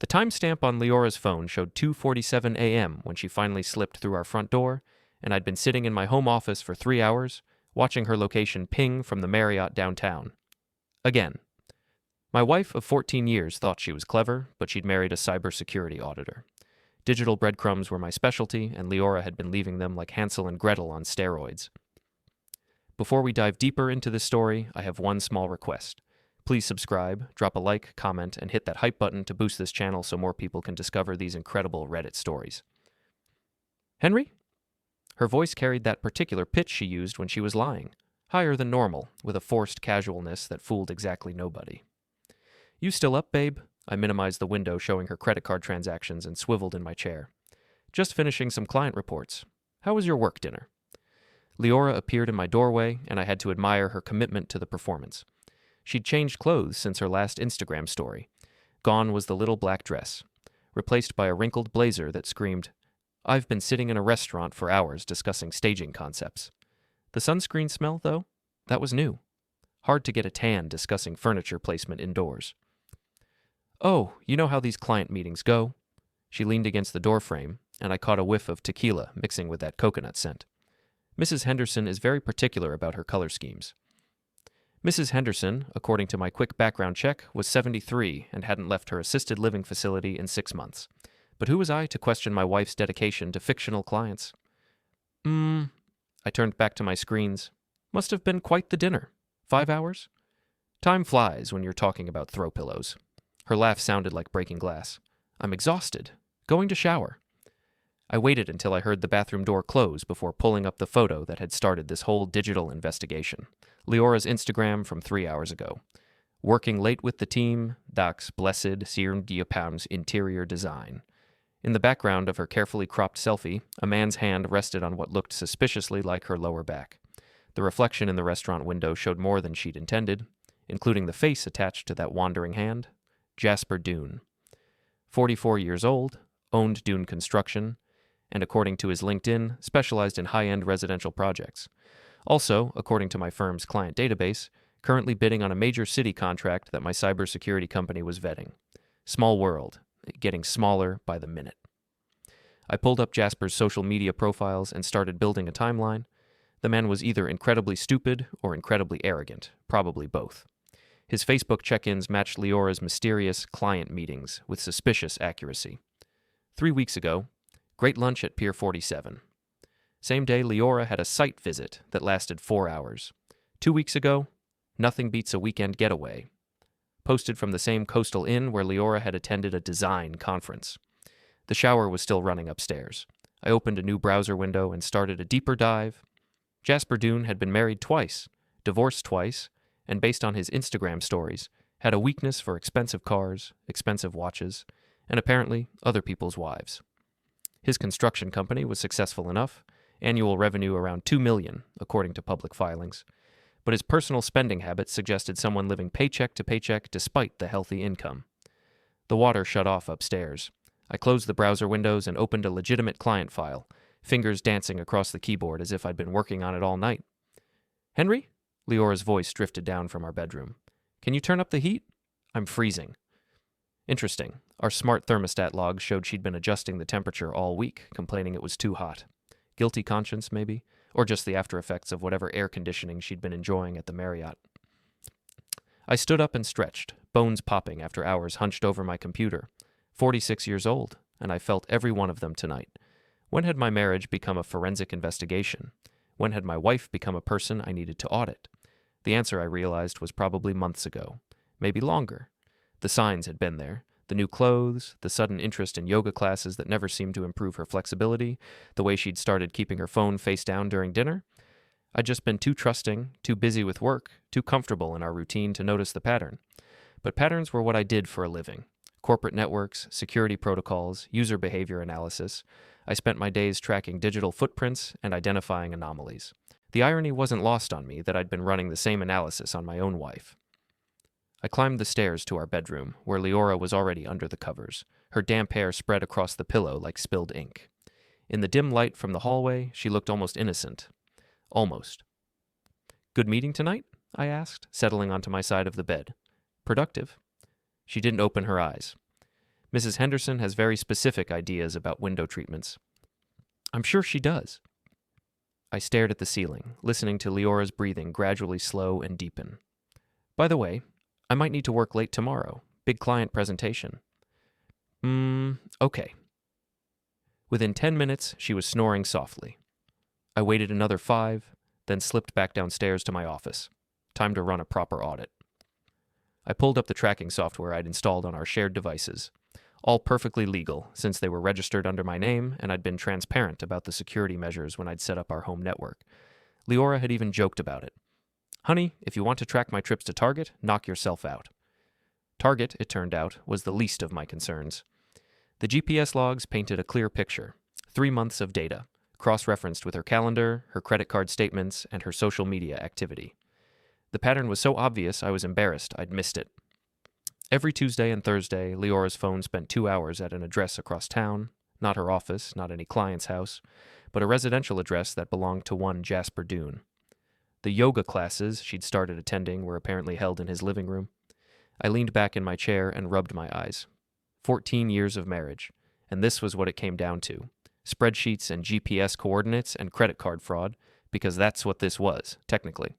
The timestamp on Liora's phone showed 2:47 a.m. when she finally slipped through our front door, and I'd been sitting in my home office for 3 hours, watching her location ping from the Marriott downtown. Again. My wife of 14 years thought she was clever, but she'd married a cybersecurity auditor. Digital breadcrumbs were my specialty, and Liora had been leaving them like Hansel and Gretel on steroids. Before we dive deeper into this story, I have one small request. Please subscribe, drop a like, comment, and hit that hype button to boost this channel so more people can discover these incredible Reddit stories. Henry? Her voice carried that particular pitch she used when she was lying, higher than normal, with a forced casualness that fooled exactly nobody. You still up, babe? I minimized the window showing her credit card transactions and swiveled in my chair. Just finishing some client reports. How was your work dinner? Liora appeared in my doorway, and I had to admire her commitment to the performance. She'd changed clothes since her last Instagram story. Gone was the little black dress, replaced by a wrinkled blazer that screamed, "I've been sitting in a restaurant for hours discussing staging concepts." The sunscreen smell, though? That was new. Hard to get a tan discussing furniture placement indoors. "Oh, you know how these client meetings go." She leaned against the doorframe, and I caught a whiff of tequila mixing with that coconut scent. Mrs. Henderson is very particular about her color schemes. Mrs. Henderson, according to my quick background check, was 73 and hadn't left her assisted living facility in 6 months. But who was I to question my wife's dedication to fictional clients? I turned back to my screens. Must have been quite the dinner. 5 hours? Time flies when you're talking about throw pillows. Her laugh sounded like breaking glass. I'm exhausted. Going to shower. I waited until I heard the bathroom door close before pulling up the photo that had started this whole digital investigation. Liora's Instagram from 3 hours ago. Working late with the team, Dax blessed Sir Diapam's interior design. In the background of her carefully cropped selfie, a man's hand rested on what looked suspiciously like her lower back. The reflection in the restaurant window showed more than she'd intended, including the face attached to that wandering hand. Jasper Dune. 44 years old, owned Dune Construction, and according to his LinkedIn, specialized in high-end residential projects. Also, according to my firm's client database, currently bidding on a major city contract that my cybersecurity company was vetting. Small world, getting smaller by the minute. I pulled up Jasper's social media profiles and started building a timeline. The man was either incredibly stupid or incredibly arrogant, probably both. His Facebook check-ins matched Liora's mysterious client meetings with suspicious accuracy. 3 weeks ago, great lunch at Pier 47. Same day, Liora had a site visit that lasted 4 hours. 2 weeks ago, nothing beats a weekend getaway. Posted from the same coastal inn where Liora had attended a design conference. The shower was still running upstairs. I opened a new browser window and started a deeper dive. Jasper Dune had been married twice, divorced twice, and based on his Instagram stories, had a weakness for expensive cars, expensive watches, and apparently other people's wives. His construction company was successful enough, annual revenue around $2 million, according to public filings, but his personal spending habits suggested someone living paycheck to paycheck despite the healthy income. The water shut off upstairs. I closed the browser windows and opened a legitimate client file, fingers dancing across the keyboard as if I'd been working on it all night. "Henry?" Liora's voice drifted down from our bedroom. "Can you turn up the heat? I'm freezing." Interesting. Our smart thermostat log showed she'd been adjusting the temperature all week, complaining it was too hot. Guilty conscience, maybe? Or just the after effects of whatever air conditioning she'd been enjoying at the Marriott. I stood up and stretched, bones popping after hours hunched over my computer. 46 years old, and I felt every one of them tonight. When had my marriage become a forensic investigation? When had my wife become a person I needed to audit? The answer, I realized, was probably months ago. Maybe longer. The signs had been there. The new clothes, the sudden interest in yoga classes that never seemed to improve her flexibility, the way she'd started keeping her phone face down during dinner. I'd just been too trusting, too busy with work, too comfortable in our routine to notice the pattern. But patterns were what I did for a living. Corporate networks, security protocols, user behavior analysis. I spent my days tracking digital footprints and identifying anomalies. The irony wasn't lost on me that I'd been running the same analysis on my own wife. I climbed the stairs to our bedroom, where Liora was already under the covers, her damp hair spread across the pillow like spilled ink. In the dim light from the hallway, she looked almost innocent. Almost. "Good meeting tonight?" I asked, settling onto my side of the bed. "Productive." She didn't open her eyes. Mrs. Henderson has very specific ideas about window treatments. I'm sure she does. I stared at the ceiling, listening to Liora's breathing gradually slow and deepen. By the way, I might need to work late tomorrow. Big client presentation. Okay. Within 10 minutes, she was snoring softly. I waited another 5, then slipped back downstairs to my office. Time to run a proper audit. I pulled up the tracking software I'd installed on our shared devices. All perfectly legal, since they were registered under my name and I'd been transparent about the security measures when I'd set up our home network. Liora had even joked about it. Honey, if you want to track my trips to Target, knock yourself out. Target, it turned out, was the least of my concerns. The GPS logs painted a clear picture. 3 months of data, cross-referenced with her calendar, her credit card statements, and her social media activity. The pattern was so obvious I was embarrassed I'd missed it. Every Tuesday and Thursday, Liora's phone spent 2 hours at an address across town, not her office, not any client's house, but a residential address that belonged to one Jasper Dune. The yoga classes she'd started attending were apparently held in his living room. I leaned back in my chair and rubbed my eyes. 14 years of marriage, and this was what it came down to. Spreadsheets and GPS coordinates and credit card fraud, because that's what this was, technically.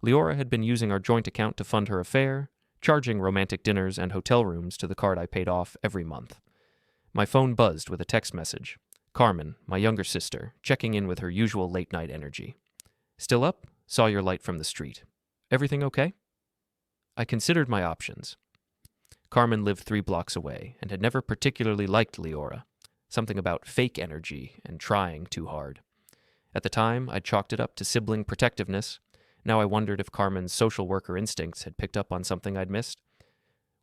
Liora had been using our joint account to fund her affair, charging romantic dinners and hotel rooms to the card I paid off every month. My phone buzzed with a text message. Carmen, my younger sister, checking in with her usual late-night energy. Still up? Saw your light from the street. Everything okay? I considered my options. Carmen lived 3 blocks away and had never particularly liked Liora. Something about fake energy and trying too hard. At the time, I'd chalked it up to sibling protectiveness. Now I wondered if Carmen's social worker instincts had picked up on something I'd missed.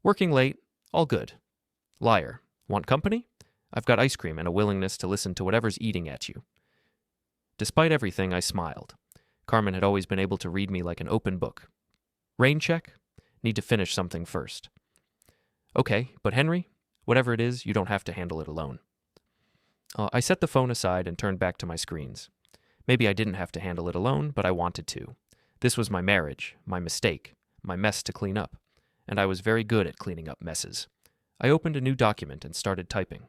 Working late, all good. Liar. Want company? I've got ice cream and a willingness to listen to whatever's eating at you. Despite everything, I smiled. Carmen had always been able to read me like an open book. Rain check? Need to finish something first. Okay, but Henry, whatever it is, you don't have to handle it alone. I set the phone aside and turned back to my screens. Maybe I didn't have to handle it alone, but I wanted to. This was my marriage, my mistake, my mess to clean up, and I was very good at cleaning up messes. I opened a new document and started typing.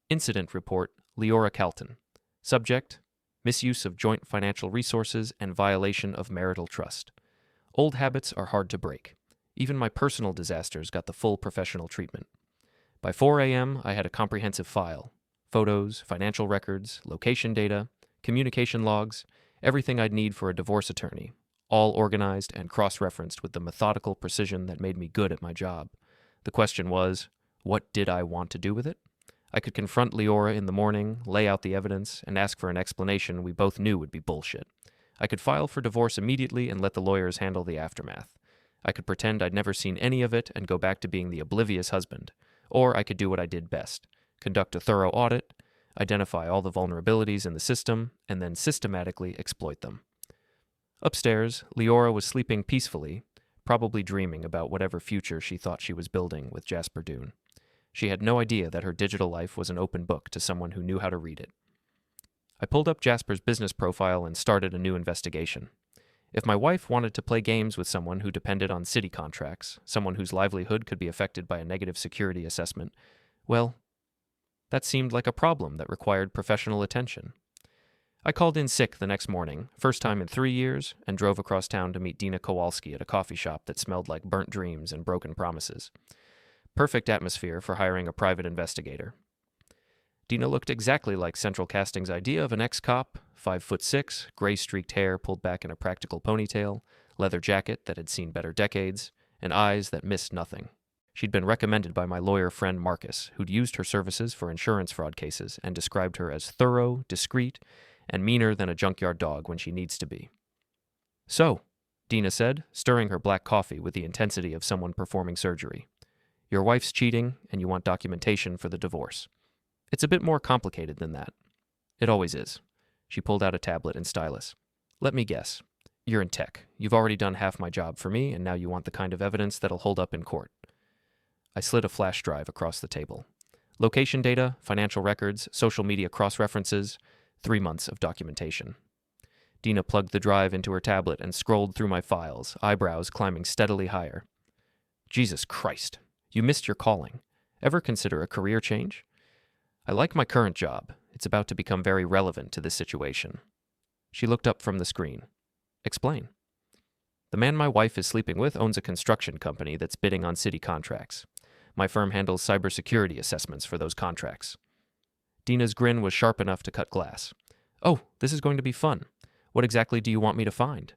Incident report, Liora Calton. Subject, misuse of joint financial resources and violation of marital trust. Old habits are hard to break. Even my personal disasters got the full professional treatment. By 4 a.m., I had a comprehensive file. Photos, financial records, location data, communication logs, everything I'd need for a divorce attorney, all organized and cross-referenced with the methodical precision that made me good at my job. The question was, what did I want to do with it? I could confront Liora in the morning, lay out the evidence, and ask for an explanation we both knew would be bullshit. I could file for divorce immediately and let the lawyers handle the aftermath. I could pretend I'd never seen any of it and go back to being the oblivious husband. Or I could do what I did best. Conduct a thorough audit, identify all the vulnerabilities in the system, and then systematically exploit them. Upstairs, Liora was sleeping peacefully, probably dreaming about whatever future she thought she was building with Jasper Dune. She had no idea that her digital life was an open book to someone who knew how to read it. I pulled up Jasper's business profile and started a new investigation. If my wife wanted to play games with someone who depended on city contracts, someone whose livelihood could be affected by a negative security assessment, well, that seemed like a problem that required professional attention. I called in sick the next morning, first time in 3 years, and drove across town to meet Dina Kowalski at a coffee shop that smelled like burnt dreams and broken promises. Perfect atmosphere for hiring a private investigator. Dina looked exactly like Central Casting's idea of an ex-cop, 5'6", gray-streaked hair pulled back in a practical ponytail, leather jacket that had seen better decades, and eyes that missed nothing. She'd been recommended by my lawyer friend Marcus, who'd used her services for insurance fraud cases and described her as thorough, discreet, and meaner than a junkyard dog when she needs to be. So, Dina said, stirring her black coffee with the intensity of someone performing surgery. Your wife's cheating, and you want documentation for the divorce. It's a bit more complicated than that. It always is. She pulled out a tablet and stylus. Let me guess. You're in tech. You've already done half my job for me, and now you want the kind of evidence that'll hold up in court. I slid a flash drive across the table. Location data, financial records, social media cross-references, 3 months of documentation. Dina plugged the drive into her tablet and scrolled through my files, eyebrows climbing steadily higher. Jesus Christ. You missed your calling. Ever consider a career change? I like my current job. It's about to become very relevant to this situation. She looked up from the screen. Explain. The man my wife is sleeping with owns a construction company that's bidding on city contracts. My firm handles cybersecurity assessments for those contracts. Dina's grin was sharp enough to cut glass. Oh, this is going to be fun. What exactly do you want me to find?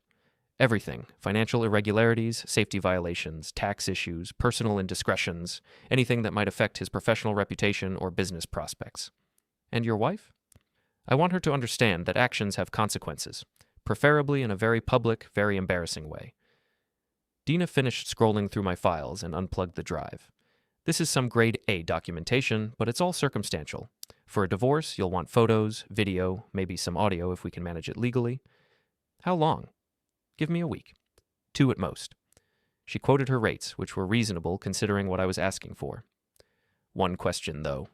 Everything. Financial irregularities, safety violations, tax issues, personal indiscretions, anything that might affect his professional reputation or business prospects. And your wife? I want her to understand that actions have consequences, preferably in a very public, very embarrassing way. Dina finished scrolling through my files and unplugged the drive. This is some grade A documentation, but it's all circumstantial. For a divorce, you'll want photos, video, maybe some audio if we can manage it legally. How long? Give me a week. 2 at most. She quoted her rates, which were reasonable considering what I was asking for. One question, though.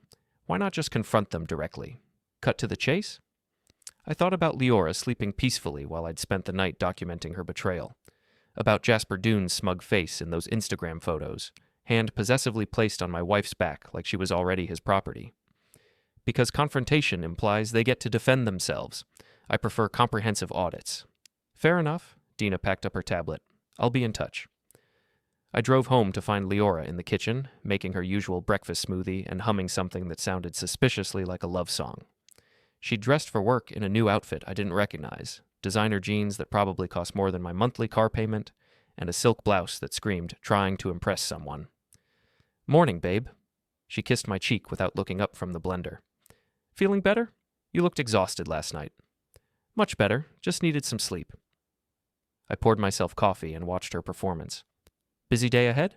Why not just confront them directly? Cut to the chase? I thought about Liora sleeping peacefully while I'd spent the night documenting her betrayal. About Jasper Doone's smug face in those Instagram photos, hand possessively placed on my wife's back like she was already his property. Because confrontation implies they get to defend themselves. I prefer comprehensive audits. Fair enough. Dina packed up her tablet. I'll be in touch. I drove home to find Liora in the kitchen, making her usual breakfast smoothie and humming something that sounded suspiciously like a love song. She'd dressed for work in a new outfit I didn't recognize, designer jeans that probably cost more than my monthly car payment, and a silk blouse that screamed, trying to impress someone. Morning, babe. She kissed my cheek without looking up from the blender. Feeling better? You looked exhausted last night. Much better, just needed some sleep. I poured myself coffee and watched her performance. Busy day ahead?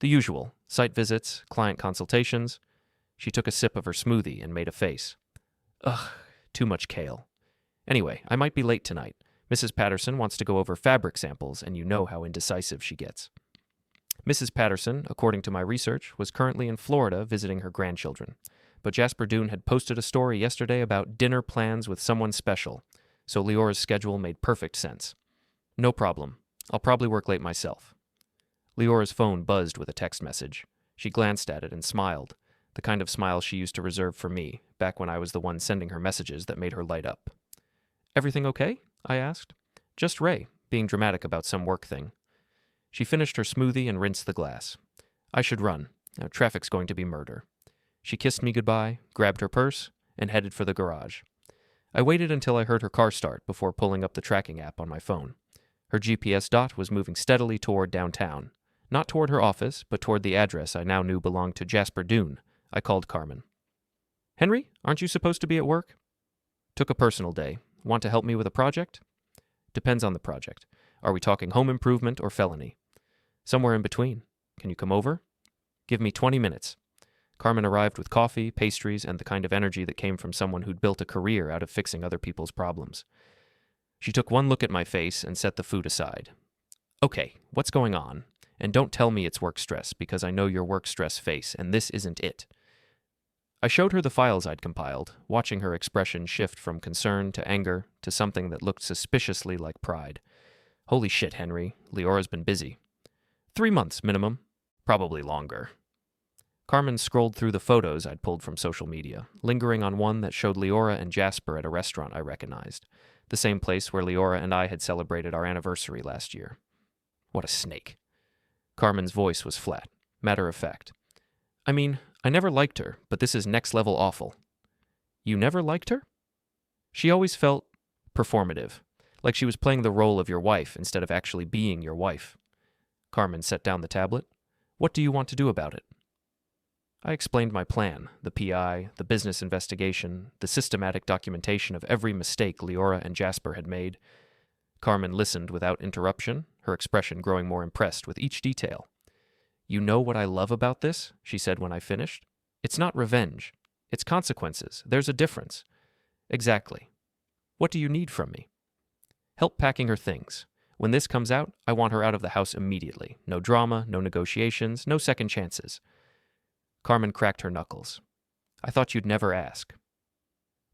The usual, site visits, client consultations. She took a sip of her smoothie and made a face. Ugh, too much kale. Anyway, I might be late tonight. Mrs. Patterson wants to go over fabric samples, and you know how indecisive she gets. Mrs. Patterson, according to my research, was currently in Florida visiting her grandchildren. But Jasper Doone had posted a story yesterday about dinner plans with someone special, so Liora's schedule made perfect sense. No problem. I'll probably work late myself. Liora's phone buzzed with a text message. She glanced at it and smiled, the kind of smile she used to reserve for me, back when I was the one sending her messages that made her light up. Everything okay? I asked. Just Ray, being dramatic about some work thing. She finished her smoothie and rinsed the glass. I should run. Now, traffic's going to be murder. She kissed me goodbye, grabbed her purse, and headed for the garage. I waited until I heard her car start before pulling up the tracking app on my phone. Her GPS dot was moving steadily toward downtown. Not toward her office, but toward the address I now knew belonged to Jasper Doone. I called Carmen. Henry, aren't you supposed to be at work? Took a personal day. Want to help me with a project? Depends on the project. Are we talking home improvement or felony? Somewhere in between. Can you come over? Give me 20 minutes. Carmen arrived with coffee, pastries, and the kind of energy that came from someone who'd built a career out of fixing other people's problems. She took one look at my face and set the food aside. Okay, what's going on? And don't tell me it's work stress, because I know your work stress face, and this isn't it. I showed her the files I'd compiled, watching her expression shift from concern to anger to something that looked suspiciously like pride. Holy shit, Henry. Liora's been busy. 3 months, minimum. Probably longer. Carmen scrolled through the photos I'd pulled from social media, lingering on one that showed Liora and Jasper at a restaurant I recognized, the same place where Liora and I had celebrated our anniversary last year. What a snake. Carmen's voice was flat, matter of fact. I mean, I never liked her, but this is next level awful. You never liked her? She always felt performative, like she was playing the role of your wife instead of actually being your wife. Carmen set down the tablet. What do you want to do about it? I explained my plan, the PI, the business investigation, the systematic documentation of every mistake Liora and Jasper had made. Carmen listened without interruption, her expression growing more impressed with each detail. You know what I love about this? She said when I finished. It's not revenge. It's consequences. There's a difference. Exactly. What do you need from me? Help packing her things. When this comes out, I want her out of the house immediately. No drama, no negotiations, no second chances. Carmen cracked her knuckles. I thought you'd never ask.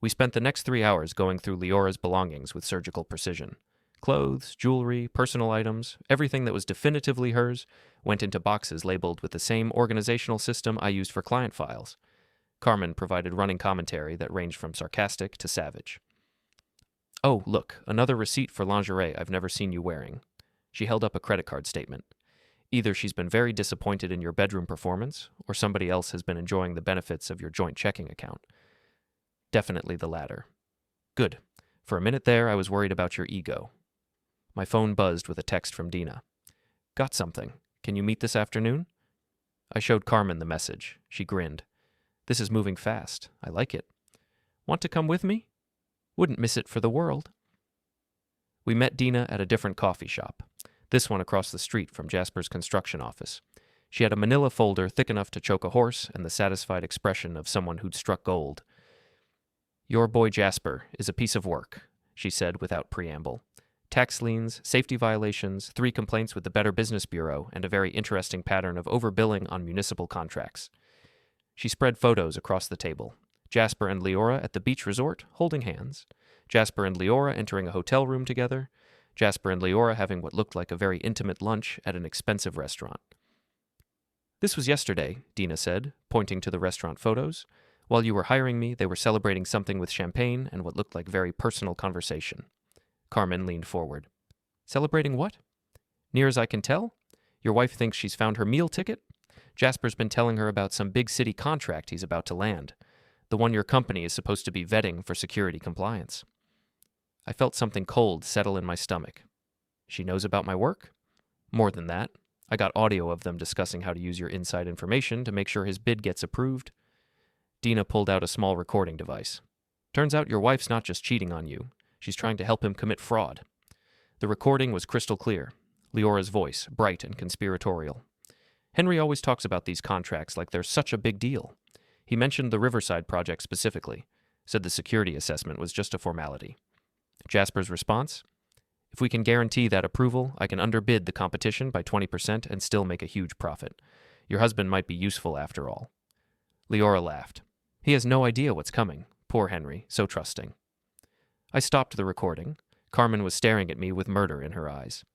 We spent the next 3 hours going through Liora's belongings with surgical precision. Clothes, jewelry, personal items, everything that was definitively hers went into boxes labeled with the same organizational system I used for client files. Carmen provided running commentary that ranged from sarcastic to savage. "Oh, look, another receipt for lingerie I've never seen you wearing." She held up a credit card statement. Either she's been very disappointed in your bedroom performance, or somebody else has been enjoying the benefits of your joint checking account. Definitely the latter. Good. For a minute there, I was worried about your ego. My phone buzzed with a text from Dina. "Got something. Can you meet this afternoon?" I showed Carmen the message. She grinned. "This is moving fast. I like it. Want to come with me? Wouldn't miss it for the world." We met Dina at a different coffee shop, this one across the street from Jasper's construction office. She had a manila folder thick enough to choke a horse and the satisfied expression of someone who'd struck gold. "Your boy Jasper is a piece of work," she said without preamble. "Tax liens, safety violations, 3 complaints with the Better Business Bureau, and a very interesting pattern of overbilling on municipal contracts." She spread photos across the table. Jasper and Liora at the beach resort, holding hands. Jasper and Liora entering a hotel room together. Jasper and Liora having what looked like a very intimate lunch at an expensive restaurant. "This was yesterday," Dina said, pointing to the restaurant photos. "While you were hiring me, they were celebrating something with champagne and what looked like very personal conversation." Carmen leaned forward. "Celebrating what?" "Near as I can tell, your wife thinks she's found her meal ticket. Jasper's been telling her about some big city contract he's about to land, the one your company is supposed to be vetting for security compliance." I felt something cold settle in my stomach. She knows about my work? More than that. I got audio of them discussing how to use your inside information to make sure his bid gets approved. Dina pulled out a small recording device. "Turns out your wife's not just cheating on you. She's trying to help him commit fraud." The recording was crystal clear. Liora's voice, bright and conspiratorial. "Henry always talks about these contracts like they're such a big deal. He mentioned the Riverside project specifically, said the security assessment was just a formality." Jasper's response? "If we can guarantee that approval, I can underbid the competition by 20% and still make a huge profit. Your husband might be useful after all." Liora laughed. "He has no idea what's coming. Poor Henry, so trusting." I stopped the recording. Carmen was staring at me with murder in her eyes.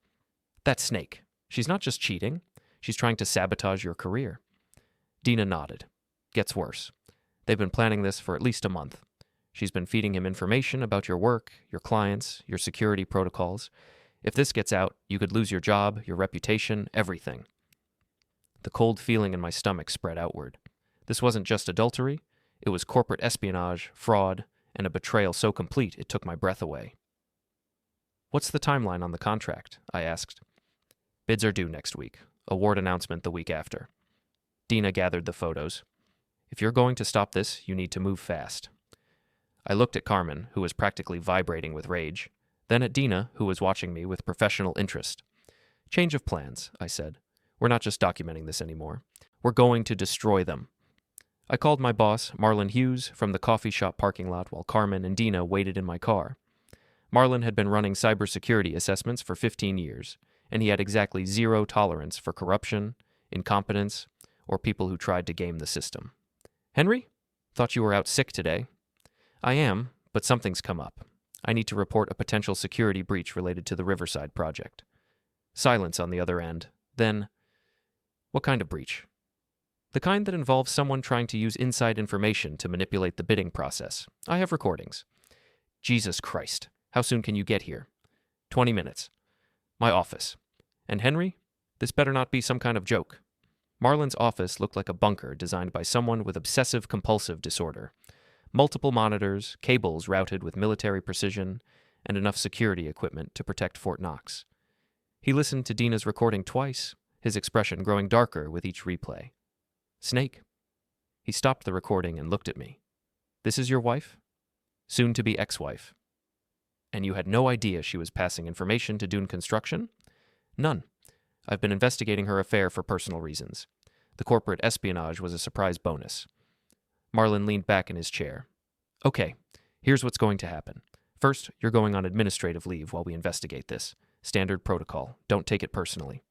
"That snake. She's not just cheating. She's trying to sabotage your career." Dina nodded. "Gets worse. They've been planning this for at least a month. She's been feeding him information about your work, your clients, your security protocols. If this gets out, you could lose your job, your reputation, everything." The cold feeling in my stomach spread outward. This wasn't just adultery. It was corporate espionage, fraud, and a betrayal so complete it took my breath away. "What's the timeline on the contract?" I asked. "Bids are due next week. Award announcement the week after." Dina gathered the photos. "If you're going to stop this, you need to move fast." I looked at Carmen, who was practically vibrating with rage, then at Dina, who was watching me with professional interest. "Change of plans," I said. "We're not just documenting this anymore. We're going to destroy them." I called my boss, Marlon Hughes, from the coffee shop parking lot while Carmen and Dina waited in my car. Marlon had been running cybersecurity assessments for 15 years, and he had exactly 0 tolerance for corruption, incompetence, or people who tried to game the system. "Henry? Thought you were out sick today." "I am, but something's come up. I need to report a potential security breach related to the Riverside project." Silence on the other end. Then, "What kind of breach?" "The kind that involves someone trying to use inside information to manipulate the bidding process. I have recordings." "Jesus Christ. How soon can you get here?" 20 minutes. "My office." "And Henry? This better not be some kind of joke." Marlon's office looked like a bunker designed by someone with obsessive-compulsive disorder. Multiple monitors, cables routed with military precision, and enough security equipment to protect Fort Knox. He listened to Dina's recording twice, his expression growing darker with each replay. "Snake." He stopped the recording and looked at me. "This is your wife?" "Soon-to-be ex-wife." "And you had no idea she was passing information to Dune Construction?" "None. I've been investigating her affair for personal reasons. The corporate espionage was a surprise bonus." Marlon leaned back in his chair. "Okay, here's what's going to happen. First, you're going on administrative leave while we investigate this. Standard protocol. Don't take it personally."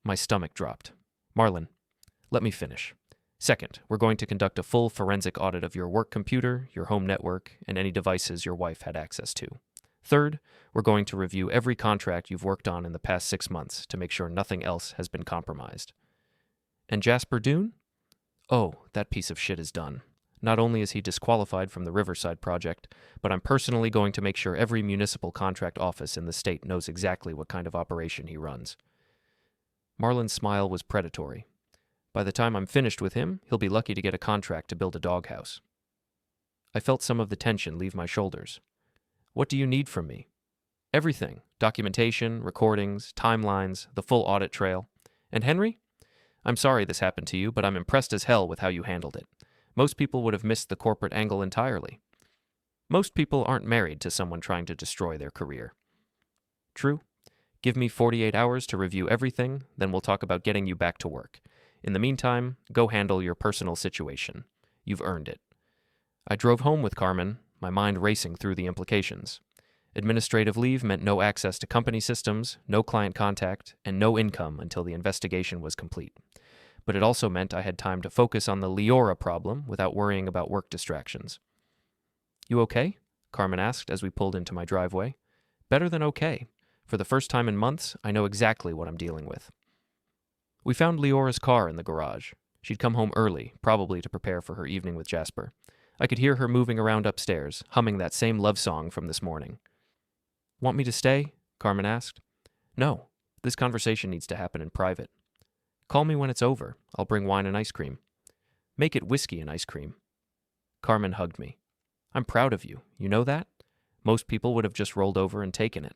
My stomach dropped. "Marlon, let me finish. Second, we're going to conduct a full forensic audit of your work computer, your home network, and any devices your wife had access to. Third, we're going to review every contract you've worked on in the past 6 months to make sure nothing else has been compromised. And Jasper Dune? Oh, that piece of shit is done. Not only is he disqualified from the Riverside project, but I'm personally going to make sure every municipal contract office in the state knows exactly what kind of operation he runs. Marlon's smile was predatory. By the time I'm finished with him, he'll be lucky to get a contract to build a doghouse. I felt some of the tension leave my shoulders. What do you need from me? Everything. Documentation, recordings, timelines, the full audit trail. And Henry? I'm sorry this happened to you, but I'm impressed as hell with how you handled it. Most people would have missed the corporate angle entirely. Most people aren't married to someone trying to destroy their career. True. Give me 48 hours to review everything, then we'll talk about getting you back to work. In the meantime, go handle your personal situation. You've earned it. I drove home with Carmen, my mind racing through the implications. Administrative leave meant no access to company systems, no client contact, and no income until the investigation was complete. But it also meant I had time to focus on the Liora problem without worrying about work distractions. You okay? Carmen asked as we pulled into my driveway. Better than okay. For the first time in months, I know exactly what I'm dealing with. We found Liora's car in the garage. She'd come home early, probably to prepare for her evening with Jasper. I could hear her moving around upstairs, humming that same love song from this morning. Want me to stay? Carmen asked. No, this conversation needs to happen in private. Call me when it's over. I'll bring wine and ice cream. Make it whiskey and ice cream. Carmen hugged me. I'm proud of you. You know that? Most people would have just rolled over and taken it.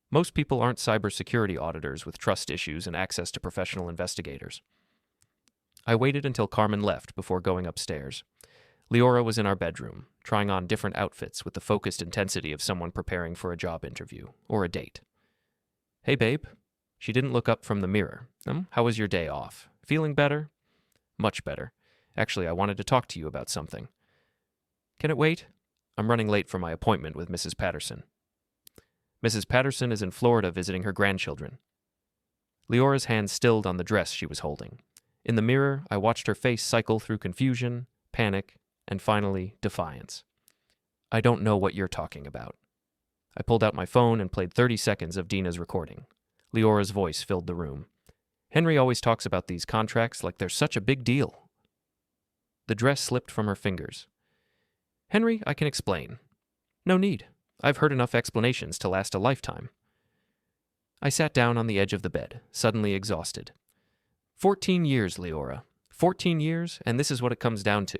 Most people aren't cybersecurity auditors with trust issues and access to professional investigators. I waited until Carmen left before going upstairs. Liora was in our bedroom, trying on different outfits with the focused intensity of someone preparing for a job interview or a date. Hey, babe. She didn't look up from the mirror. How was your day off? Feeling better? Much better. Actually, I wanted to talk to you about something. Can it wait? I'm running late for my appointment with Mrs. Patterson. Mrs. Patterson is in Florida visiting her grandchildren. Leora's hand stilled on the dress she was holding. In the mirror, I watched her face cycle through confusion, panic, and finally, defiance. I don't know what you're talking about. I pulled out my phone and played 30 seconds of Dina's recording. Leora's voice filled the room. Henry always talks about these contracts like they're such a big deal. The dress slipped from her fingers. Henry, I can explain. No need. I've heard enough explanations to last a lifetime. I sat down on the edge of the bed, suddenly exhausted. 14 years, Liora. 14 years, and this is what it comes down to.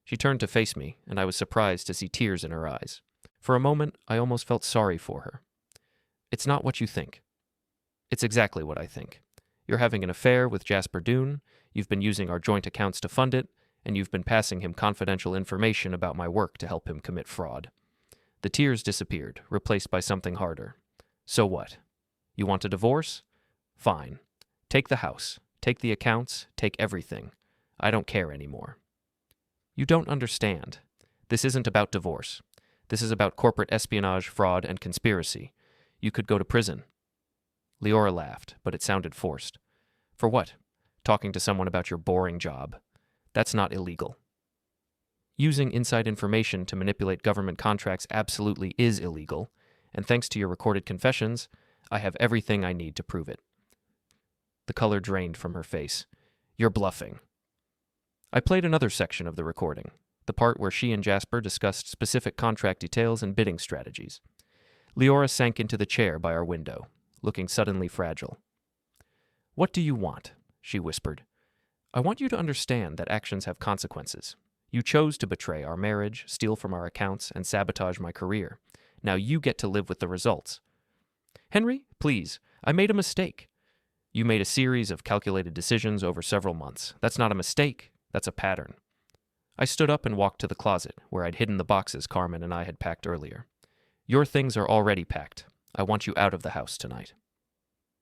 She turned to face me, and I was surprised to see tears in her eyes. For a moment, I almost felt sorry for her. It's not what you think. It's exactly what I think. You're having an affair with Jasper Dune, you've been using our joint accounts to fund it, and you've been passing him confidential information about my work to help him commit fraud. The tears disappeared, replaced by something harder. So what? You want a divorce? Fine. Take the house, take the accounts, take everything. I don't care anymore. You don't understand. This isn't about divorce. This is about corporate espionage, fraud, and conspiracy. You could go to prison. Liora laughed, but it sounded forced. For what? Talking to someone about your boring job. That's not illegal. Using inside information to manipulate government contracts absolutely is illegal, and thanks to your recorded confessions, I have everything I need to prove it. The color drained from her face. You're bluffing. I played another section of the recording, the part where she and Jasper discussed specific contract details and bidding strategies. Liora sank into the chair by our window, looking suddenly fragile. What do you want? She whispered. I want you to understand that actions have consequences. You chose to betray our marriage, steal from our accounts, and sabotage my career. Now you get to live with the results. Henry, please, I made a mistake. You made a series of calculated decisions over several months. That's not a mistake, that's a pattern. I stood up and walked to the closet, where I'd hidden the boxes Carmen and I had packed earlier. Your things are already packed. I want you out of the house tonight.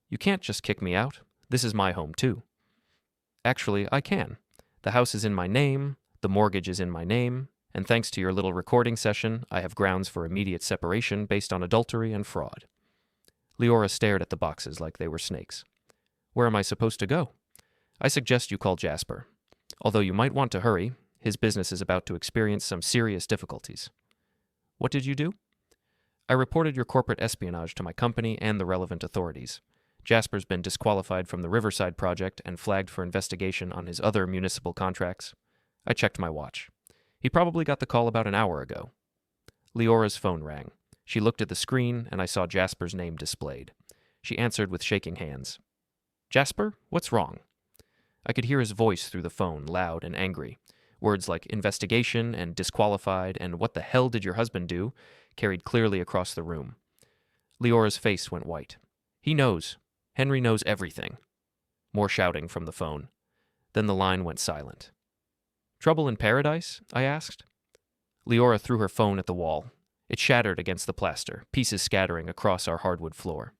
You can't just kick me out. This is my home, too. Actually, I can. The house is in my name, the mortgage is in my name, and thanks to your little recording session, I have grounds for immediate separation based on adultery and fraud. Liora stared at the boxes like they were snakes. Where am I supposed to go? I suggest you call Jasper. Although you might want to hurry, his business is about to experience some serious difficulties. What did you do? I reported your corporate espionage to my company and the relevant authorities. Jasper's been disqualified from the Riverside project and flagged for investigation on his other municipal contracts. I checked my watch. He probably got the call about an hour ago. Liora's phone rang. She looked at the screen, and I saw Jasper's name displayed. She answered with shaking hands. Jasper, what's wrong? I could hear his voice through the phone, loud and angry. Words like investigation and disqualified and what the hell did your husband do carried clearly across the room. Liora's face went white. He knows. Henry knows everything. More shouting from the phone. Then the line went silent. Trouble in paradise? I asked. Liora threw her phone at the wall. It shattered against the plaster, pieces scattering across our hardwood floor.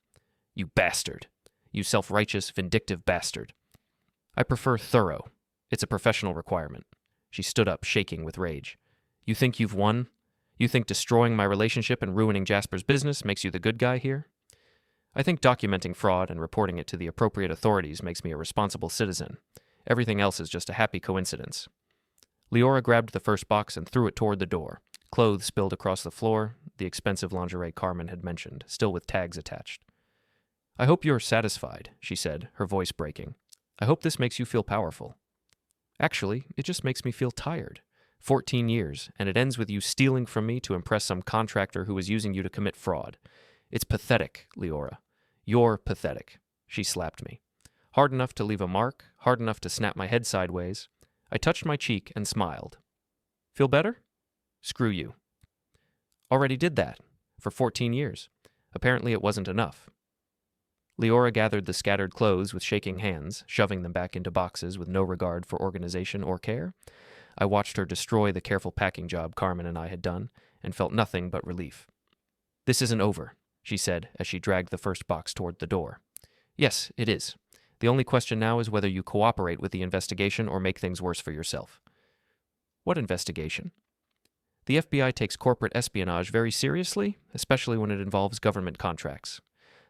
You bastard. You self-righteous, vindictive bastard. I prefer thorough. It's a professional requirement. She stood up, shaking with rage. You think you've won? You think destroying my relationship and ruining Jasper's business makes you the good guy here? I think documenting fraud and reporting it to the appropriate authorities makes me a responsible citizen. Everything else is just a happy coincidence. Liora grabbed the first box and threw it toward the door. Clothes spilled across the floor, the expensive lingerie Carmen had mentioned, still with tags attached. I hope you're satisfied, she said, her voice breaking. I hope this makes you feel powerful. Actually, it just makes me feel tired. 14 years, and it ends with you stealing from me to impress some contractor who was using you to commit fraud. It's pathetic, Liora. You're pathetic. She slapped me. Hard enough to leave a mark, hard enough to snap my head sideways. I touched my cheek and smiled. Feel better? Screw you. Already did that. For 14 years. Apparently it wasn't enough. Liora gathered the scattered clothes with shaking hands, shoving them back into boxes with no regard for organization or care. I watched her destroy the careful packing job Carmen and I had done, and felt nothing but relief. This isn't over, she said as she dragged the first box toward the door. Yes, it is. The only question now is whether you cooperate with the investigation or make things worse for yourself. What investigation? The FBI takes corporate espionage very seriously, especially when it involves government contracts.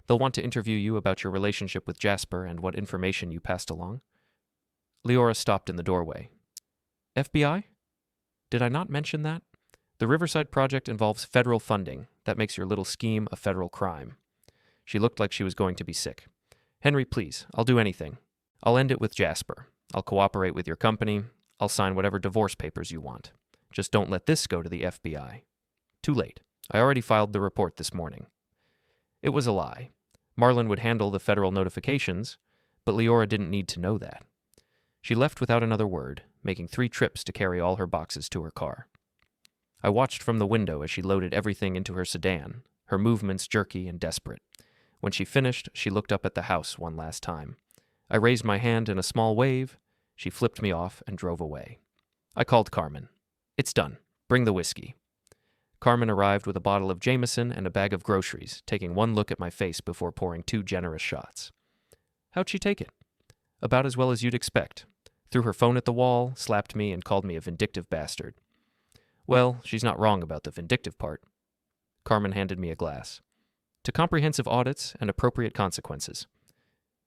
They'll want to interview you about your relationship with Jasper and what information you passed along. Liora stopped in the doorway. FBI? Did I not mention that? The Riverside project involves federal funding. That makes your little scheme a federal crime. She looked like she was going to be sick. Henry, please, I'll do anything. I'll end it with Jasper. I'll cooperate with your company. I'll sign whatever divorce papers you want. Just don't let this go to the FBI. Too late. I already filed the report this morning. It was a lie. Marlon would handle the federal notifications, but Liora didn't need to know that. She left without another word, making 3 trips to carry all her boxes to her car. I watched from the window as she loaded everything into her sedan, her movements jerky and desperate. When she finished, she looked up at the house one last time. I raised my hand in a small wave. She flipped me off and drove away. I called Carmen. It's done. Bring the whiskey. Carmen arrived with a bottle of Jameson and a bag of groceries, taking one look at my face before pouring 2 generous shots. How'd she take it? About as well as you'd expect. Threw her phone at the wall, slapped me, and called me a vindictive bastard. Well, she's not wrong about the vindictive part. Carmen handed me a glass. To comprehensive audits and appropriate consequences.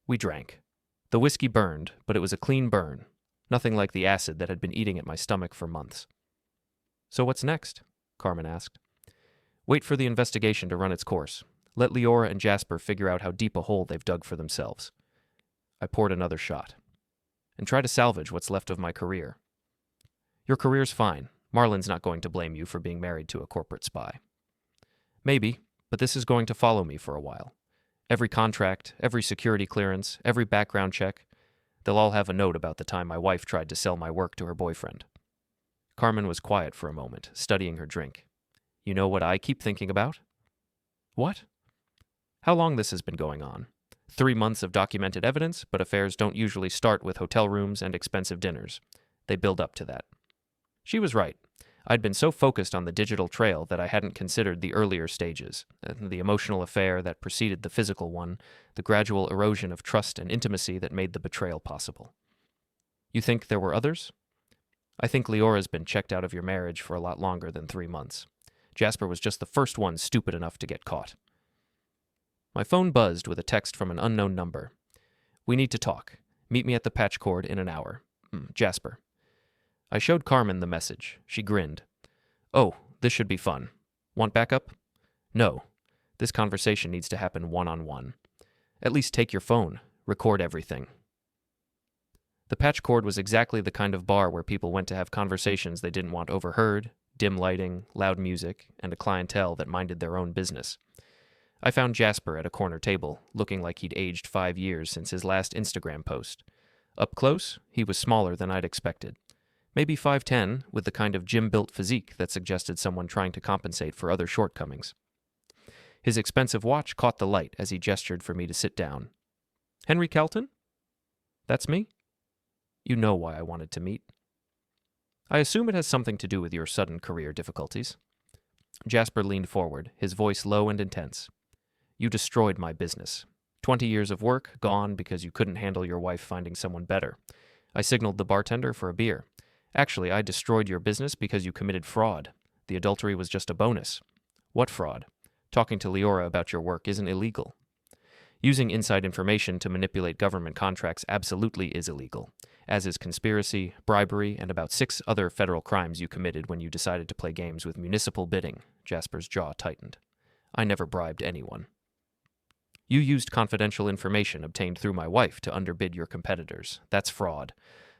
We drank. The whiskey burned, but it was a clean burn. Nothing like the acid that had been eating at my stomach for months. So what's next? Carmen asked. Wait for the investigation to run its course. Let Liora and Jasper figure out how deep a hole they've dug for themselves. I poured another shot. And try to salvage what's left of my career. Your career's fine. Marlon's not going to blame you for being married to a corporate spy. Maybe, but this is going to follow me for a while. Every contract, every security clearance, every background check, they'll all have a note about the time my wife tried to sell my work to her boyfriend. Carmen was quiet for a moment, studying her drink. You know what I keep thinking about? What? How long this has been going on. 3 months of documented evidence, but affairs don't usually start with hotel rooms and expensive dinners. They build up to that. She was right. I'd been so focused on the digital trail that I hadn't considered the earlier stages, the emotional affair that preceded the physical one, the gradual erosion of trust and intimacy that made the betrayal possible. You think there were others? I think Liora's been checked out of your marriage for a lot longer than 3 months. Jasper was just the first one stupid enough to get caught. My phone buzzed with a text from an unknown number. We need to talk. Meet me at the patch cord in an hour. Jasper. I showed Carmen the message. She grinned. Oh, this should be fun. Want backup? No, this conversation needs to happen one-on-one. At least take your phone, record everything. The patch cord was exactly the kind of bar where people went to have conversations they didn't want overheard, dim lighting, loud music, and a clientele that minded their own business. I found Jasper at a corner table, looking like he'd aged 5 years since his last Instagram post. Up close, he was smaller than I'd expected. Maybe 5'10", with the kind of gym-built physique that suggested someone trying to compensate for other shortcomings. His expensive watch caught the light as he gestured for me to sit down. "Henry Kelton? That's me? You know why I wanted to meet. I assume it has something to do with your sudden career difficulties." Jasper leaned forward, his voice low and intense. "You destroyed my business. 20 years of work, gone because you couldn't handle your wife finding someone better. I signaled the bartender for a beer. Actually, I destroyed your business because you committed fraud. The adultery was just a bonus." "What fraud? Talking to Liora about your work isn't illegal." "Using inside information to manipulate government contracts absolutely is illegal, as is conspiracy, bribery, and about 6 other federal crimes you committed when you decided to play games with municipal bidding." Jasper's jaw tightened. "I never bribed anyone." "You used confidential information obtained through my wife to underbid your competitors. That's fraud.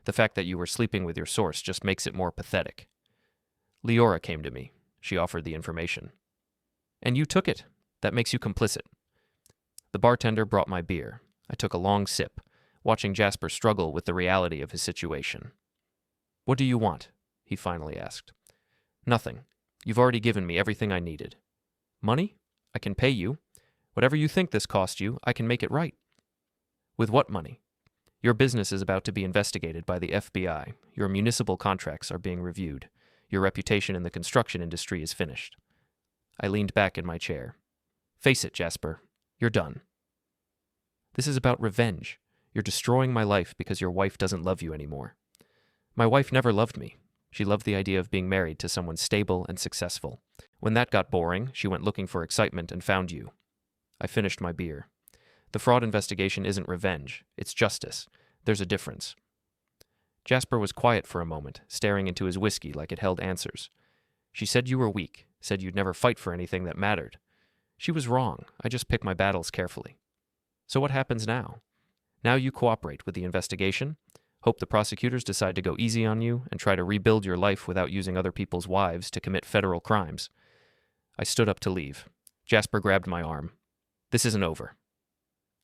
The fact that you were sleeping with your source just makes it more pathetic." "Liora came to me. She offered the information." "And you took it. That makes you complicit." The bartender brought my beer. I took a long sip, watching Jasper struggle with the reality of his situation. "What do you want?" he finally asked. "Nothing. You've already given me everything I needed." "Money? I can pay you. Whatever you think this cost you, I can make it right." "With what money?" "Your business is about to be investigated by the FBI. Your municipal contracts are being reviewed. Your reputation in the construction industry is finished." I leaned back in my chair. "Face it, Jasper. You're done." "This is about revenge. You're destroying my life because your wife doesn't love you anymore." "My wife never loved me. She loved the idea of being married to someone stable and successful. When that got boring, she went looking for excitement and found you." I finished my beer. "The fraud investigation isn't revenge. It's justice. There's a difference." Jasper was quiet for a moment, staring into his whiskey like it held answers. "She said you were weak, said you'd never fight for anything that mattered. She was wrong. I just pick my battles carefully." "So what happens now?" "Now you cooperate with the investigation, hope the prosecutors decide to go easy on you, and try to rebuild your life without using other people's wives to commit federal crimes." I stood up to leave. Jasper grabbed my arm. "This isn't over."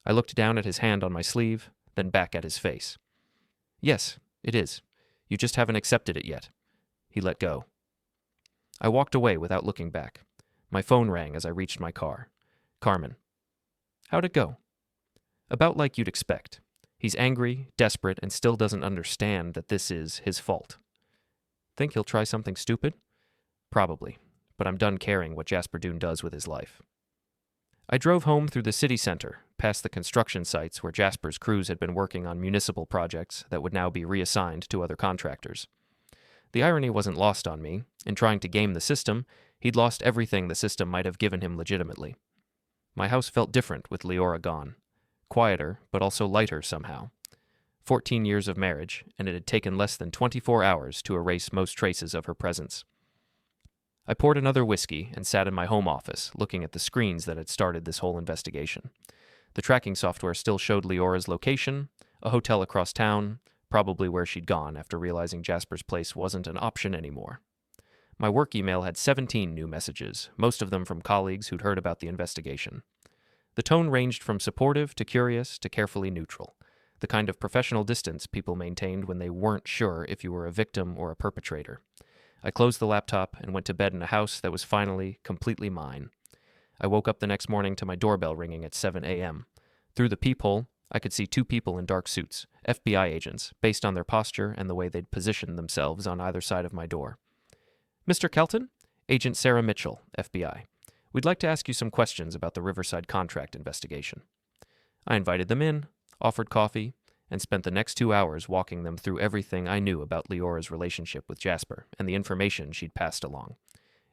I looked down at his hand on my sleeve, then back at his face. "Yes, it is. You just haven't accepted it yet." He let go. I walked away without looking back. My phone rang as I reached my car. "Carmen." "How'd it go?" "About like you'd expect. He's angry, desperate, and still doesn't understand that this is his fault." "Think he'll try something stupid?" "Probably, but I'm done caring what Jasper Doone does with his life." I drove home through the city center, past the construction sites where Jasper's crews had been working on municipal projects that would now be reassigned to other contractors. The irony wasn't lost on me. In trying to game the system, he'd lost everything the system might have given him legitimately. My house felt different with Liora gone. Quieter, but also lighter somehow. 14 years of marriage, and it had taken less than 24 hours to erase most traces of her presence. I poured another whiskey and sat in my home office, looking at the screens that had started this whole investigation. The tracking software still showed Liora's location, a hotel across town, probably where she'd gone after realizing Jasper's place wasn't an option anymore. My work email had 17 new messages, most of them from colleagues who'd heard about the investigation. The tone ranged from supportive to curious to carefully neutral, the kind of professional distance people maintained when they weren't sure if you were a victim or a perpetrator. I closed the laptop and went to bed in a house that was finally completely mine. I woke up the next morning to my doorbell ringing at 7 a.m. Through the peephole, I could see 2 people in dark suits, FBI agents, based on their posture and the way they'd positioned themselves on either side of my door. "Mr. Kelton? Agent Sarah Mitchell, FBI. We'd like to ask you some questions about the Riverside contract investigation." I invited them in, offered coffee, and spent the next 2 hours walking them through everything I knew about Liora's relationship with Jasper and the information she'd passed along.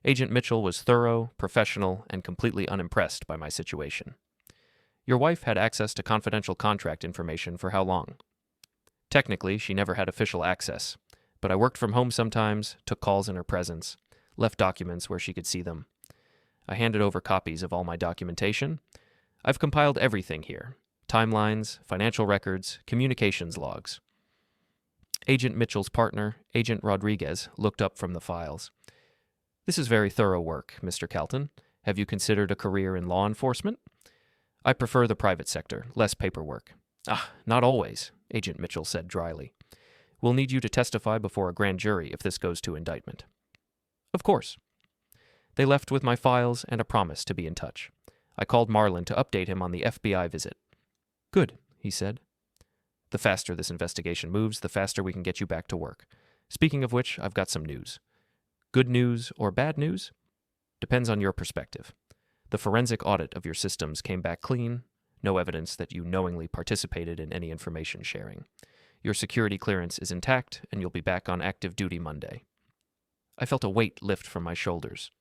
Agent Mitchell was thorough, professional, and completely unimpressed by my situation. "Your wife had access to confidential contract information for how long?" "Technically, she never had official access, but I worked from home sometimes, took calls in her presence, left documents where she could see them. I handed over copies of all my documentation. I've compiled everything here: timelines, financial records, communications logs. Agent Mitchell's partner, Agent Rodriguez, looked up from the files. This is very thorough work, Mr. Calton. Have you considered a career in law enforcement? I prefer the private sector, less paperwork. Not always, Agent Mitchell said dryly. We'll need you to testify before a grand jury if this goes to indictment. Of course. They left with my files and a promise to be in touch. I called Marlin to update him on the FBI visit. Good, he said. The faster this investigation moves, the faster we can get you back to work. Speaking of which, I've got some news. Good news or bad news? Depends on your perspective. The forensic audit of your systems came back clean, no evidence that you knowingly participated in any information sharing. Your security clearance is intact, and you'll be back on active duty Monday. I felt a weight lift from my shoulders.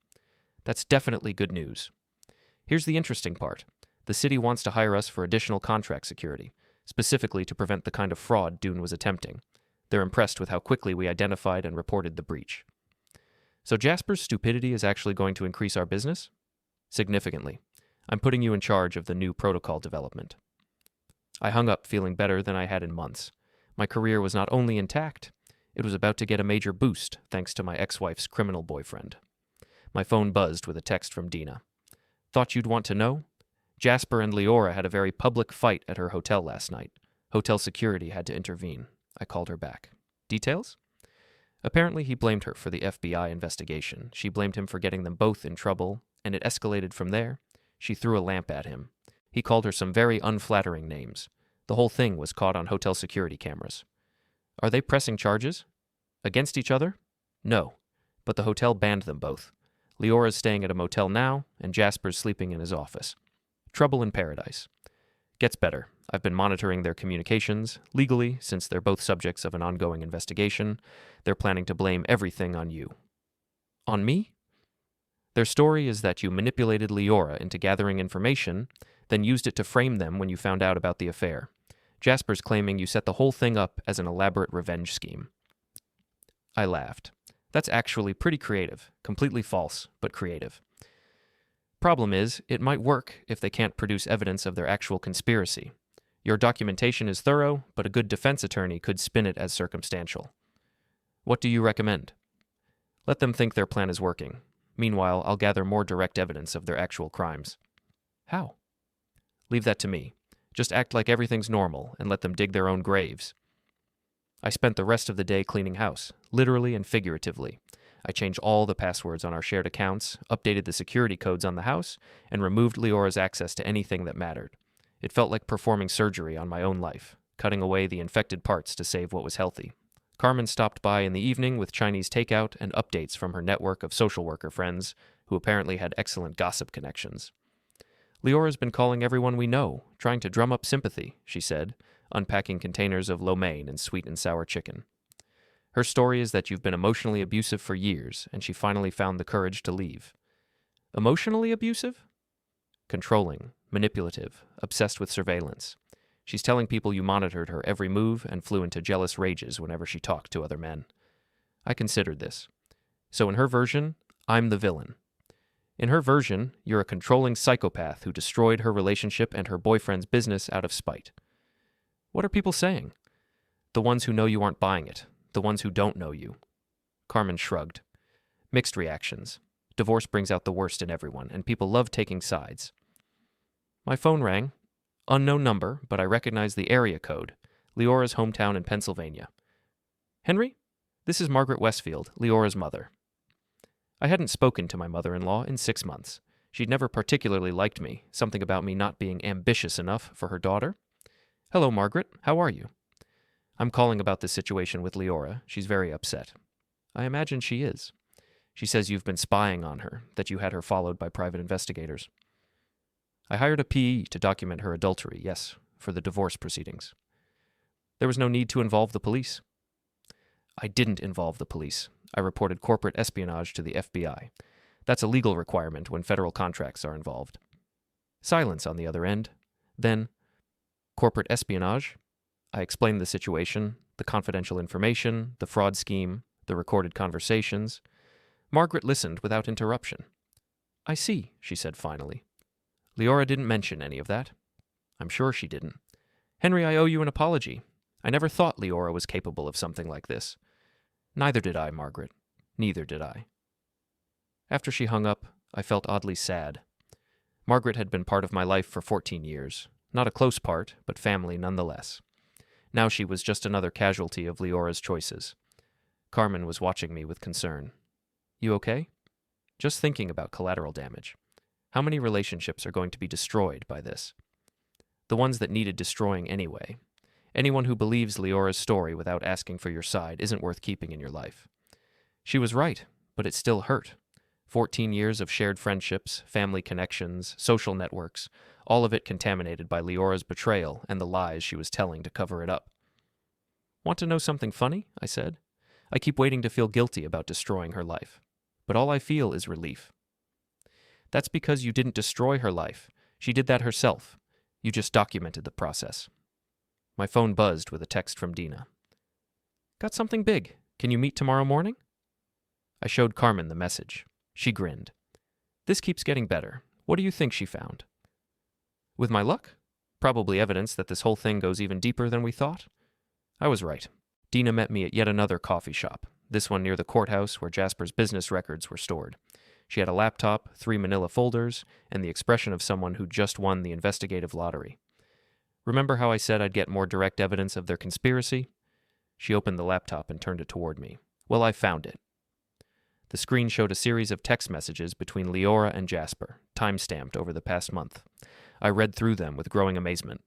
That's definitely good news. Here's the interesting part. The city wants to hire us for additional contract security, specifically to prevent the kind of fraud Dune was attempting. They're impressed with how quickly we identified and reported the breach. So Jasper's stupidity is actually going to increase our business? Significantly. I'm putting you in charge of the new protocol development. I hung up feeling better than I had in months. My career was not only intact, it was about to get a major boost thanks to my ex-wife's criminal boyfriend. My phone buzzed with a text from Dina. Thought you'd want to know? Jasper and Liora had a very public fight at her hotel last night. Hotel security had to intervene. I called her back. Details? Apparently he blamed her for the FBI investigation. She blamed him for getting them both in trouble, and it escalated from there. She threw a lamp at him. He called her some very unflattering names. The whole thing was caught on hotel security cameras. Are they pressing charges? Against each other? No, but the hotel banned them both. Liora's staying at a motel now, and Jasper's sleeping in his office. Trouble in paradise. Gets better. I've been monitoring their communications, legally, since they're both subjects of an ongoing investigation. They're planning to blame everything on you. On me? Their story is that you manipulated Liora into gathering information, then used it to frame them when you found out about the affair. Jasper's claiming you set the whole thing up as an elaborate revenge scheme. I laughed. That's actually pretty creative. Completely false, but creative. Problem is, it might work if they can't produce evidence of their actual conspiracy. Your documentation is thorough, but a good defense attorney could spin it as circumstantial. What do you recommend? Let them think their plan is working. Meanwhile, I'll gather more direct evidence of their actual crimes. How? Leave that to me. Just act like everything's normal and let them dig their own graves. I spent the rest of the day cleaning house, literally and figuratively. I changed all the passwords on our shared accounts, updated the security codes on the house, and removed Liora's access to anything that mattered. It felt like performing surgery on my own life, cutting away the infected parts to save what was healthy. Carmen stopped by in the evening with Chinese takeout and updates from her network of social worker friends, who apparently had excellent gossip connections. Liora's been calling everyone we know, trying to drum up sympathy, she said, unpacking containers of lo mein and sweet and sour chicken. Her story is that you've been emotionally abusive for years, and she finally found the courage to leave. Emotionally abusive? Controlling, manipulative, obsessed with surveillance. She's telling people you monitored her every move and flew into jealous rages whenever she talked to other men. I considered this. So in her version, I'm the villain. In her version, you're a controlling psychopath who destroyed her relationship and her boyfriend's business out of spite. What are people saying? The ones who know you aren't buying it. The ones who don't know you. Carmen shrugged. Mixed reactions. Divorce brings out the worst in everyone, and people love taking sides. My phone rang. Unknown number, but I recognized the area code. Liora's hometown in Pennsylvania. Henry? This is Margaret Westfield, Liora's mother. I hadn't spoken to my mother-in-law in 6 months. She'd never particularly liked me, something about me not being ambitious enough for her daughter. Hello, Margaret. How are you? I'm calling about this situation with Liora. She's very upset. I imagine she is. She says you've been spying on her, that you had her followed by private investigators. I hired a PE to document her adultery, yes, for the divorce proceedings. There was no need to involve the police. I didn't involve the police. I reported corporate espionage to the FBI. That's a legal requirement when federal contracts are involved. Silence on the other end. Then, corporate espionage? I explained the situation, the confidential information, the fraud scheme, the recorded conversations. Margaret listened without interruption. I see, she said finally. Liora didn't mention any of that. I'm sure she didn't. Henry, I owe you an apology. I never thought Liora was capable of something like this. Neither did I, Margaret. Neither did I. After she hung up, I felt oddly sad. Margaret had been part of my life for 14 years. Not a close part, but family nonetheless. Now she was just another casualty of Liora's choices. Carmen was watching me with concern. You okay? Just thinking about collateral damage. How many relationships are going to be destroyed by this? The ones that needed destroying anyway. Anyone who believes Liora's story without asking for your side isn't worth keeping in your life. She was right, but it still hurt. 14 years of shared friendships, family connections, social networks, all of it contaminated by Liora's betrayal and the lies she was telling to cover it up. Want to know something funny? I said. I keep waiting to feel guilty about destroying her life, but all I feel is relief. That's because you didn't destroy her life. She did that herself. You just documented the process. My phone buzzed with a text from Dina. Got something big. Can you meet tomorrow morning? I showed Carmen the message. She grinned. This keeps getting better. What do you think she found? With my luck? Probably evidence that this whole thing goes even deeper than we thought. I was right. Dina met me at yet another coffee shop, this one near the courthouse where Jasper's business records were stored. She had a laptop, 3 manila folders, and the expression of someone who just won the investigative lottery. Remember how I said I'd get more direct evidence of their conspiracy? She opened the laptop and turned it toward me. Well, I found it. The screen showed a series of text messages between Liora and Jasper, time-stamped over the past month. I read through them with growing amazement.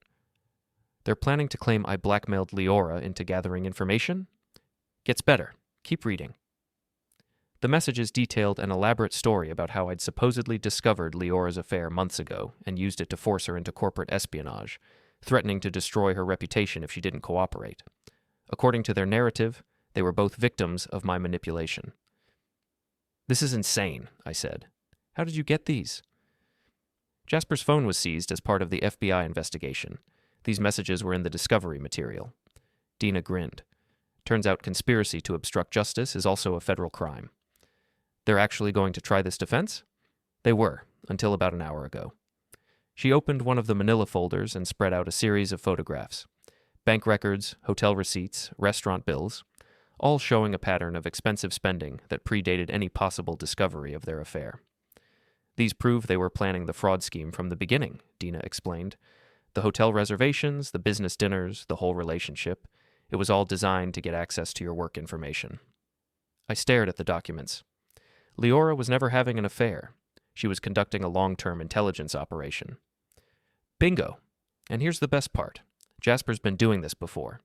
They're planning to claim I blackmailed Liora into gathering information? Gets better. Keep reading. The messages detailed an elaborate story about how I'd supposedly discovered Liora's affair months ago and used it to force her into corporate espionage, threatening to destroy her reputation if she didn't cooperate. According to their narrative, they were both victims of my manipulation. This is insane, I said. How did you get these? Jasper's phone was seized as part of the FBI investigation. These messages were in the discovery material. Dina grinned. Turns out conspiracy to obstruct justice is also a federal crime. They're actually going to try this defense? They were, until about an hour ago. She opened one of the manila folders and spread out a series of photographs. Bank records, hotel receipts, restaurant bills, all showing a pattern of expensive spending that predated any possible discovery of their affair. These prove they were planning the fraud scheme from the beginning, Dina explained. The hotel reservations, the business dinners, the whole relationship. It was all designed to get access to your work information. I stared at the documents. Liora was never having an affair. She was conducting a long-term intelligence operation. Bingo! And here's the best part. Jasper's been doing this before.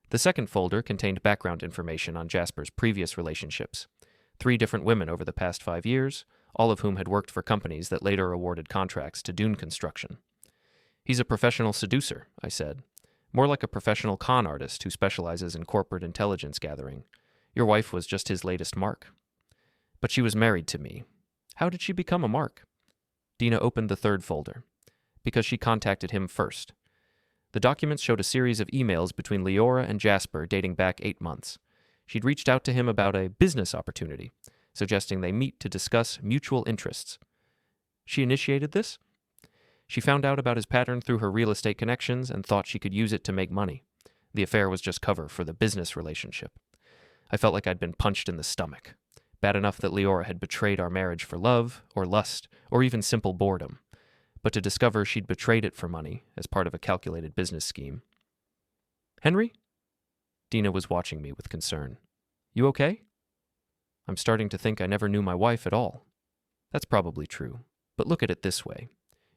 The second folder contained background information on Jasper's previous relationships. 3 different women over the past 5 years, all of whom had worked for companies that later awarded contracts to dune construction. He's a professional seducer, I said. More like a professional con artist who specializes in corporate intelligence gathering. Your wife was just his latest mark. But she was married to me. How did she become a mark? Dina opened the 3rd folder. Because she contacted him first. The documents showed a series of emails between Liora and Jasper dating back 8 months. She'd reached out to him about a business opportunity, suggesting they meet to discuss mutual interests. She initiated this? She found out about his pattern through her real estate connections and thought she could use it to make money. The affair was just cover for the business relationship. I felt like I'd been punched in the stomach. Bad enough that Liora had betrayed our marriage for love, or lust, or even simple boredom. But to discover she'd betrayed it for money as part of a calculated business scheme. Henry? Dina was watching me with concern. You okay? I'm starting to think I never knew my wife at all. That's probably true, but look at it this way.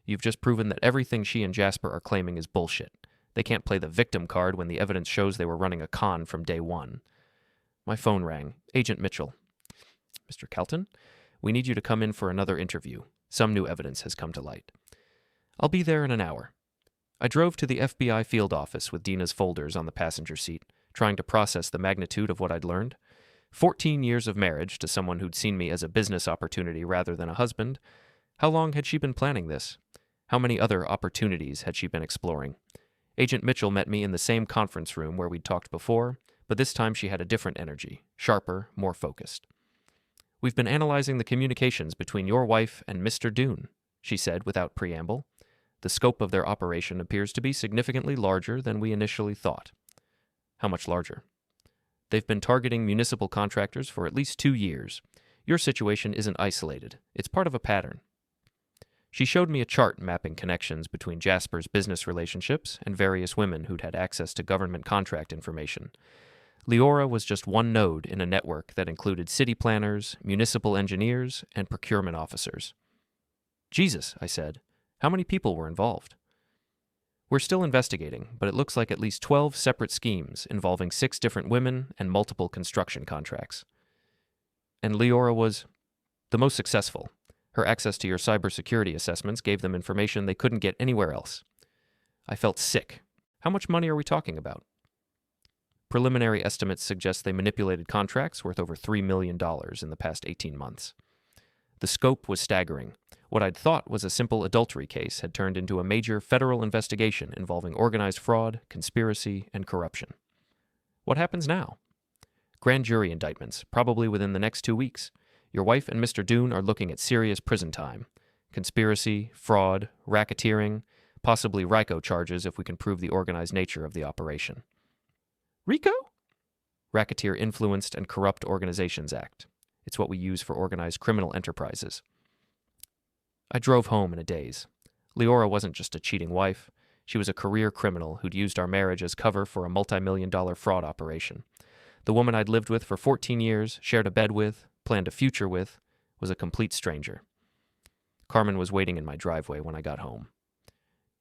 You've just proven that everything she and Jasper are claiming is bullshit. They can't play the victim card when the evidence shows they were running a con from day one. My phone rang. Agent Mitchell. Mr. Kelton, we need you to come in for another interview. Some new evidence has come to light. I'll be there in an hour. I drove to the FBI field office with Dina's folders on the passenger seat, trying to process the magnitude of what I'd learned. 14 years of marriage to someone who'd seen me as a business opportunity rather than a husband. How long had she been planning this? How many other opportunities had she been exploring? Agent Mitchell met me in the same conference room where we'd talked before, but this time she had a different energy, sharper, more focused. "We've been analyzing the communications between your wife and Mr. Doone," she said without preamble. "The scope of their operation appears to be significantly larger than we initially thought." "How much larger?" "They've been targeting municipal contractors for at least 2 years. Your situation isn't isolated. It's part of a pattern." She showed me a chart mapping connections between Jasper's business relationships and various women who'd had access to government contract information. Liora was just one node in a network that included city planners, municipal engineers, and procurement officers. "Jesus," I said. "How many people were involved?" "We're still investigating, but it looks like at least 12 separate schemes involving 6 different women and multiple construction contracts." "And Liora was the most successful. Her access to your cybersecurity assessments gave them information they couldn't get anywhere else." I felt sick. "How much money are we talking about?" "Preliminary estimates suggest they manipulated contracts worth over $3 million in the past 18 months. The scope was staggering. What I'd thought was a simple adultery case had turned into a major federal investigation involving organized fraud, conspiracy, and corruption." "What happens now?" "Grand jury indictments, probably within the next 2 weeks. Your wife and Mr. Doone are looking at serious prison time. Conspiracy, fraud, racketeering, possibly RICO charges if we can prove the organized nature of the operation." "RICO?" "Racketeer Influenced and Corrupt Organizations Act. It's what we use for organized criminal enterprises." I drove home in a daze. Liora wasn't just a cheating wife. She was a career criminal who'd used our marriage as cover for a multi-million-dollar fraud operation. The woman I'd lived with for 14 years, shared a bed with, planned a future with, was a complete stranger. Carmen was waiting in my driveway when I got home.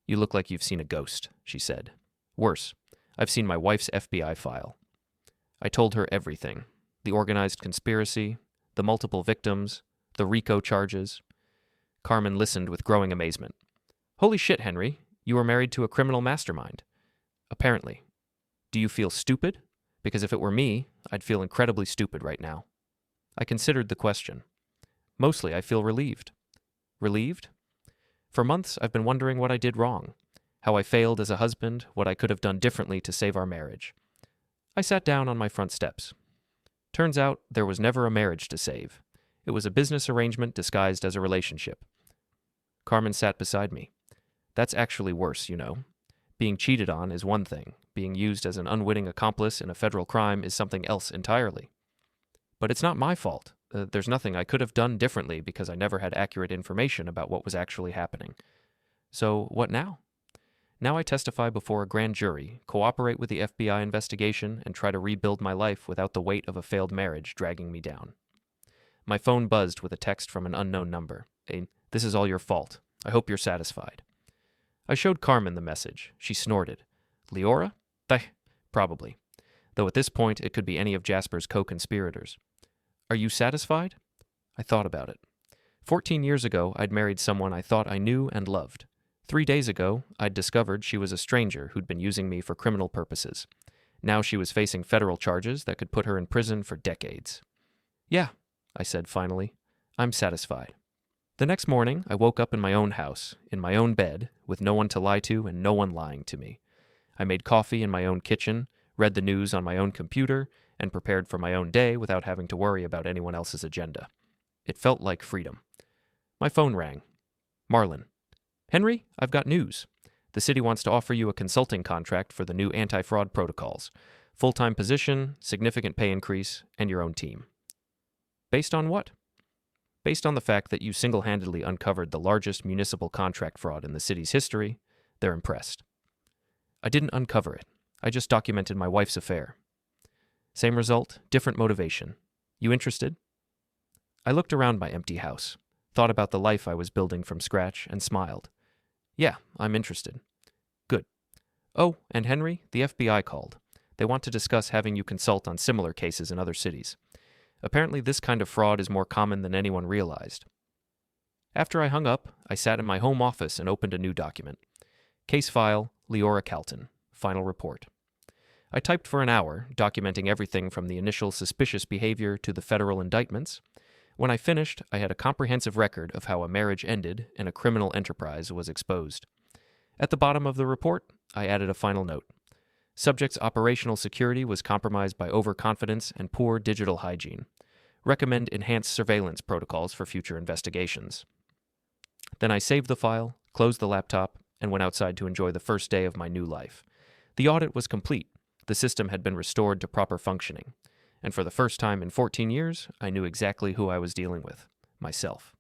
"You look like you've seen a ghost," she said. "Worse, I've seen my wife's FBI file." I told her everything. The organized conspiracy, the multiple victims, the RICO charges. Carmen listened with growing amazement. "Holy shit, Henry, you were married to a criminal mastermind." "Apparently. Do you feel stupid? Because if it were me, I'd feel incredibly stupid right now." I considered the question. "Mostly, I feel relieved." "Relieved?" "For months, I've been wondering what I did wrong. How I failed as a husband, what I could have done differently to save our marriage." I sat down on my front steps. Turns out, there was never a marriage to save. It was a business arrangement disguised as a relationship. Carmen sat beside me. "That's actually worse, you know. Being cheated on is one thing. Being used as an unwitting accomplice in a federal crime is something else entirely. But it's not my fault. There's nothing I could have done differently because I never had accurate information about what was actually happening. So what now? Now I testify before a grand jury, cooperate with the FBI investigation, and try to rebuild my life without the weight of a failed marriage dragging me down." My phone buzzed with a text from an unknown number. "This is all your fault. I hope you're satisfied." I showed Carmen the message. She snorted. "Liora? Probably. Though at this point it could be any of Jasper's co-conspirators." "Are you satisfied?" I thought about it. 14 years ago, I'd married someone I thought I knew and loved. 3 days ago, I'd discovered she was a stranger who'd been using me for criminal purposes. Now she was facing federal charges that could put her in prison for decades. "Yeah," I said finally, "I'm satisfied." The next morning, I woke up in my own house, in my own bed, with no one to lie to and no one lying to me. I made coffee in my own kitchen, read the news on my own computer, and prepared for my own day without having to worry about anyone else's agenda. It felt like freedom. My phone rang. Marlin. "Henry, I've got news. The city wants to offer you a consulting contract for the new anti-fraud protocols. Full-time position, significant pay increase, and your own team." "Based on what?" "Based on the fact that you single-handedly uncovered the largest municipal contract fraud in the city's history, they're impressed." "I didn't uncover it. I just documented my wife's affair." "Same result, different motivation. You interested?" I looked around my empty house, thought about the life I was building from scratch, and smiled. "Yeah, I'm interested." "Good. Oh, and Henry, the FBI called. They want to discuss having you consult on similar cases in other cities. Apparently this kind of fraud is more common than anyone realized." After I hung up, I sat in my home office and opened a new document. Case file, Liora Calton. Final report. I typed for an hour, documenting everything from the initial suspicious behavior to the federal indictments. When I finished, I had a comprehensive record of how a marriage ended and a criminal enterprise was exposed. At the bottom of the report, I added a final note. Subject's operational security was compromised by overconfidence and poor digital hygiene. Recommend enhanced surveillance protocols for future investigations. Then I saved the file, closed the laptop, and went outside to enjoy the first day of my new life. The audit was complete. The system had been restored to proper functioning. And for the first time in 14 years, I knew exactly who I was dealing with: myself.